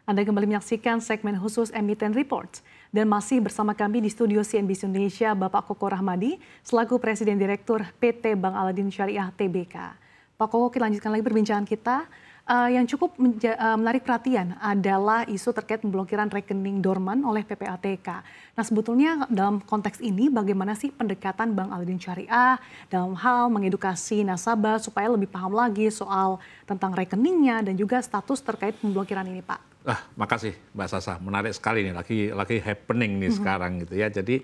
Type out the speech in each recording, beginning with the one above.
Anda kembali menyaksikan segmen khusus Emiten Report. Dan masih bersama kami di studio CNBC Indonesia, Bapak Koko Rahmadi, selaku Presiden Direktur PT Bank Aladin Syariah Tbk. Pak Koko, kita lanjutkan lagi perbincangan kita. Yang cukup menarik perhatian adalah isu terkait pemblokiran rekening dorman oleh PPATK. Nah, sebetulnya dalam konteks ini bagaimana sih pendekatan Bank Aladin Syariah dalam hal mengedukasi nasabah supaya lebih paham lagi soal tentang rekeningnya dan juga status terkait pemblokiran ini, Pak? Makasih Mbak Sasa, menarik sekali nih, lagi happening nih sekarang gitu ya. Jadi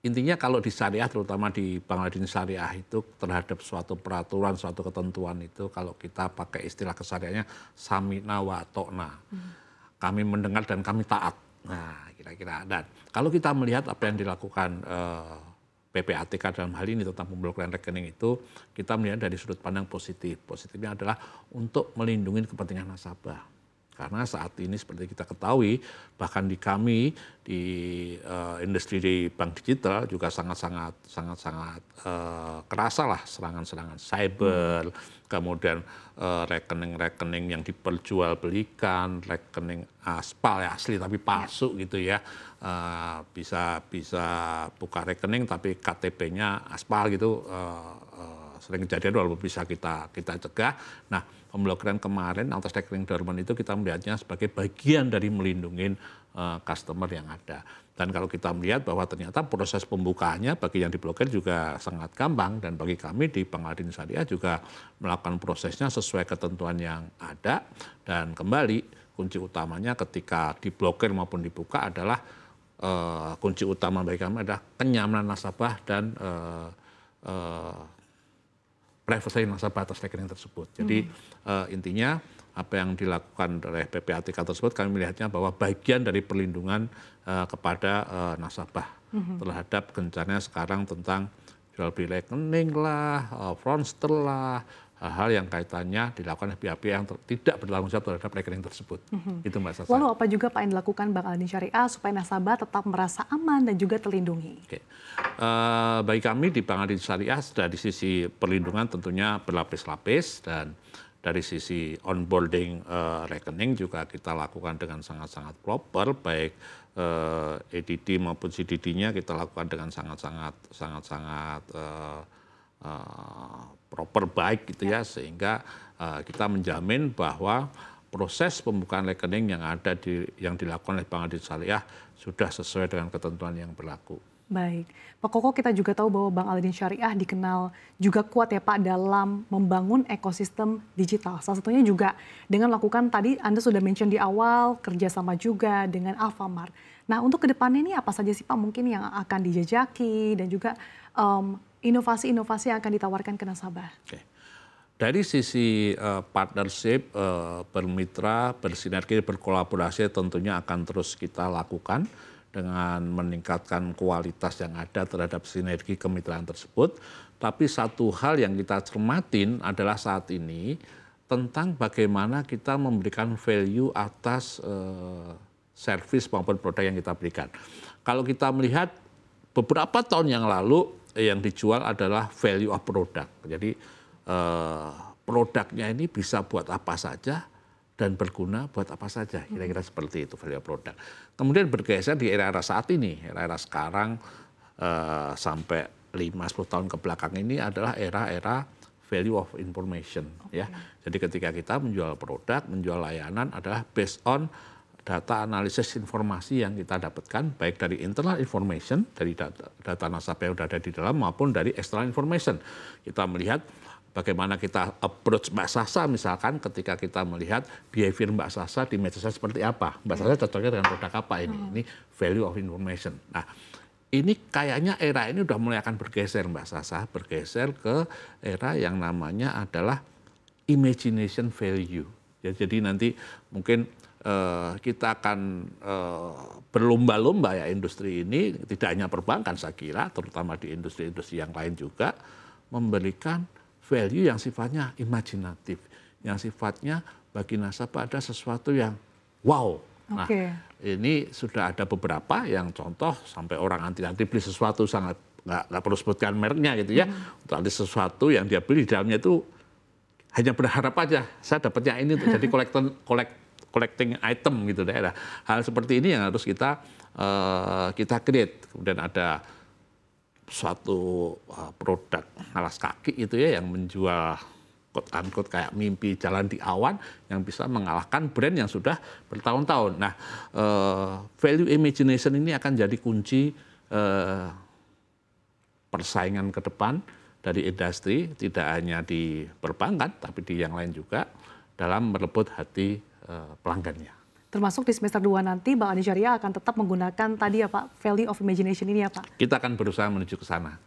intinya kalau di syariah, terutama di Bank Aladin Syariah itu terhadap suatu peraturan, suatu ketentuan itu kalau kita pakai istilah kesyariahnya sami'na wa ta'na. Kami mendengar dan kami taat. Nah, kira-kira. Dan kalau kita melihat apa yang dilakukan PPATK dalam hal ini tentang pemblokiran rekening itu, kita melihat dari sudut pandang positif. Positifnya adalah untuk melindungi kepentingan nasabah. Karena saat ini seperti kita ketahui, bahkan di kami di industri di bank digital juga sangat kerasa lah serangan-serangan cyber, kemudian rekening-rekening yang diperjualbelikan, rekening aspal ya asli tapi palsu gitu ya, bisa buka rekening tapi KTP-nya aspal gitu. Sering kejadian walaupun bisa kita cegah. Nah, pemblokiran kemarin atas rekening dorman itu kita melihatnya sebagai bagian dari melindungi customer yang ada. Dan kalau kita melihat bahwa ternyata proses pembukaannya bagi yang diblokir juga sangat gampang, dan bagi kami di Bank Aladin Syariah juga melakukan prosesnya sesuai ketentuan yang ada. Dan kembali kunci utamanya ketika diblokir maupun dibuka adalah kunci utama bagi kami adalah kenyamanan nasabah dan privasi nasabah atas rekening tersebut. Jadi intinya apa yang dilakukan oleh PPATK tersebut kami melihatnya bahwa bagian dari perlindungan kepada nasabah terhadap gencarnya sekarang tentang jual beli rekening lah, fraudster lah, hal-hal yang kaitannya dilakukan oleh pihak-pihak yang tidak bertanggung jawab terhadap rekening tersebut. Itu Mbak Sasa. Lalu apa juga Pak yang dilakukan Bank Aladin Syariah supaya nasabah tetap merasa aman dan juga terlindungi? Oke. Bagi kami di Bank Aladin Syariah dari sisi perlindungan tentunya berlapis-lapis, dan dari sisi onboarding rekening juga kita lakukan dengan sangat-sangat proper, baik EDD maupun CDD-nya kita lakukan dengan sangat-sangat proper baik gitu ya, sehingga kita menjamin bahwa proses pembukaan rekening yang dilakukan oleh Bank Aladin Syariah sudah sesuai dengan ketentuan yang berlaku. Baik, Pak Koko, kita juga tahu bahwa Bank Aladin Syariah dikenal juga kuat ya Pak dalam membangun ekosistem digital. Salah satunya juga dengan melakukan tadi Anda sudah mention di awal kerjasama juga dengan Alfamart. Nah, untuk kedepannya ini apa saja sih Pak mungkin yang akan dijajaki dan juga inovasi-inovasi yang akan ditawarkan ke nasabah? Oke. Dari sisi partnership, bermitra, bersinergi, berkolaborasi tentunya akan terus kita lakukan dengan meningkatkan kualitas yang ada terhadap sinergi kemitraan tersebut. Tapi satu hal yang kita cermatin adalah saat ini tentang bagaimana kita memberikan value atas service maupun produk yang kita berikan. Kalau kita melihat beberapa tahun yang lalu yang dijual adalah value of product. Jadi produknya ini bisa buat apa saja dan berguna buat apa saja, kira-kira seperti itu value of product. Kemudian bergeser di era-era saat ini, era-era sekarang sampai 5-10 tahun ke belakang ini adalah era-era value of information. Ya. Jadi ketika kita menjual produk, menjual layanan adalah based on data analisis informasi yang kita dapatkan baik dari internal information, dari data nasabah yang sudah ada di dalam maupun dari external information. Kita melihat bagaimana kita approach Mbak Sasa misalkan ketika kita melihat behavior Mbak Sasa di media sosial seperti apa. Mbak Sasa cocoknya dengan produk apa ini? Ini value of information. Nah, ini kayaknya era ini udah mulai akan bergeser Mbak Sasa, bergeser ke era yang namanya adalah imagination value. Ya, jadi nanti mungkin kita akan berlomba-lomba ya industri ini, tidak hanya perbankan saya kira, terutama di industri-industri yang lain juga, memberikan value yang sifatnya imajinatif, yang sifatnya bagi nasabah ada sesuatu yang wow. Nah, ini sudah ada beberapa yang contoh sampai orang anti-anti beli sesuatu nggak perlu sebutkan mereknya gitu ya, untuk ada sesuatu yang dia beli di dalamnya itu hanya berharap aja saya dapatnya ini untuk jadi collecting item gitu deh. Nah, hal seperti ini yang harus kita create. Kemudian ada suatu produk alas kaki itu ya yang menjual quote unquote kayak mimpi jalan di awan yang bisa mengalahkan brand yang sudah bertahun-tahun. Nah, value imagination ini akan jadi kunci persaingan ke depan dari industri, tidak hanya di perbankan, tapi di yang lain juga dalam merebut hati pelanggannya. Termasuk di semester 2 nanti, Bank Alin Syariah akan tetap menggunakan tadi ya Pak, value of imagination ini ya Pak? Kita akan berusaha menuju ke sana.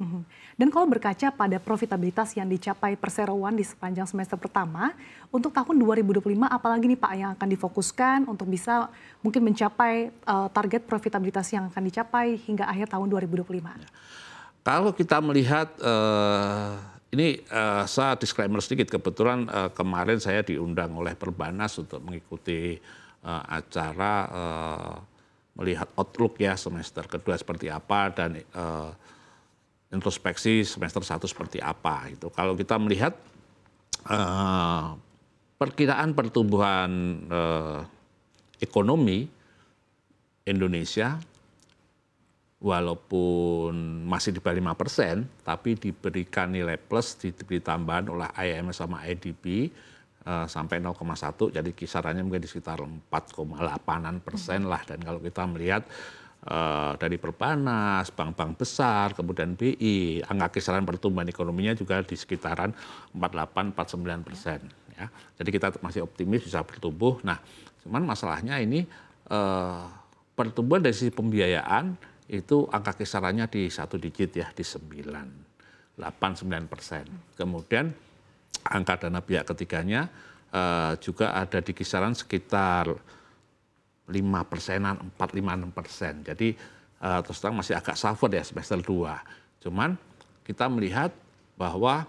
Dan kalau berkaca pada profitabilitas yang dicapai perseroan di sepanjang semester pertama, untuk tahun 2025 apalagi nih Pak yang akan difokuskan untuk bisa mungkin mencapai target profitabilitas yang akan dicapai hingga akhir tahun 2025? Kalau kita melihat, ini saya disclaimer sedikit, kebetulan kemarin saya diundang oleh Perbanas untuk mengikuti acara melihat outlook ya semester kedua seperti apa dan introspeksi semester 1 seperti apa. Itu kalau kita melihat perkiraan pertumbuhan ekonomi Indonesia walaupun masih di bawah 5%, tapi diberikan nilai plus, diberi tambahan oleh IMF sama IDB sampai 0,1, jadi kisarannya mungkin di sekitar 4,8% lah. Dan kalau kita melihat dari Perbanas, bank-bank besar, kemudian BI, angka kisaran pertumbuhan ekonominya juga di sekitaran 48-49%. Ya. Jadi kita masih optimis bisa bertumbuh. Nah, cuman masalahnya ini pertumbuhan dari sisi pembiayaan itu angka kisarannya di 1 digit ya, di 8-9%. Kemudian angka dana pihak ketiganya juga ada di kisaran sekitar 5%-an, 4-5-6%. Jadi terus terang masih agak suffer ya semester 2. Cuman kita melihat bahwa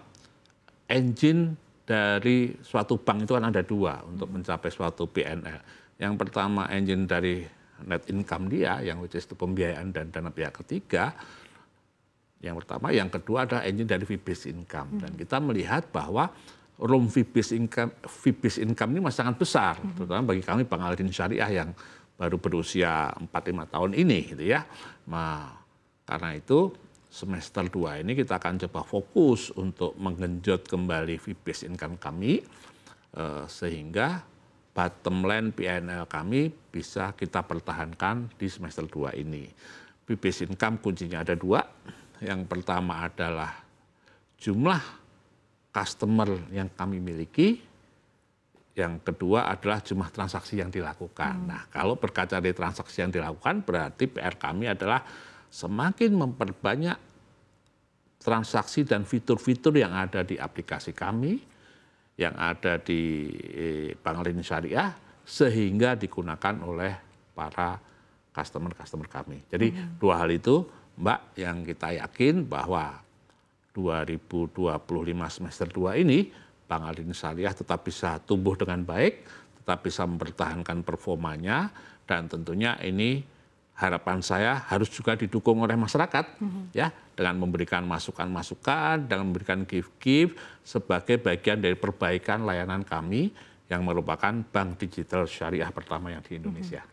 engine dari suatu bank itu kan ada 2 untuk mencapai suatu PNL. Yang pertama engine dari net income dia, yang which is itu pembiayaan dan dana pihak ketiga. Yang pertama, yang kedua ada engine dari fee-based income. Dan kita melihat bahwa room fee-based income ini masih sangat besar, terutama bagi kami Bank Alin Syariah yang baru berusia 4-5 tahun ini, gitu ya. Nah, karena itu semester 2 ini kita akan coba fokus untuk menggenjot kembali fee-based income kami, sehingga bottom line PNL kami bisa kita pertahankan di semester 2 ini. Fee-based income kuncinya ada 2. Yang pertama adalah jumlah customer yang kami miliki. Yang kedua adalah jumlah transaksi yang dilakukan. Nah, kalau berkaca dari transaksi yang dilakukan, berarti PR kami adalah semakin memperbanyak transaksi dan fitur-fitur yang ada di aplikasi kami, yang ada di Bank Alin Syariah, sehingga digunakan oleh para customer kami. Jadi 2 hal itu, Mbak, yang kita yakin bahwa 2025 semester 2 ini Bank Alin Syariah tetap bisa tumbuh dengan baik, tetap bisa mempertahankan performanya, dan tentunya ini harapan saya harus juga didukung oleh masyarakat, ya, dengan memberikan masukan-masukan, dengan memberikan gift-gift sebagai bagian dari perbaikan layanan kami yang merupakan bank digital syariah pertama yang di Indonesia.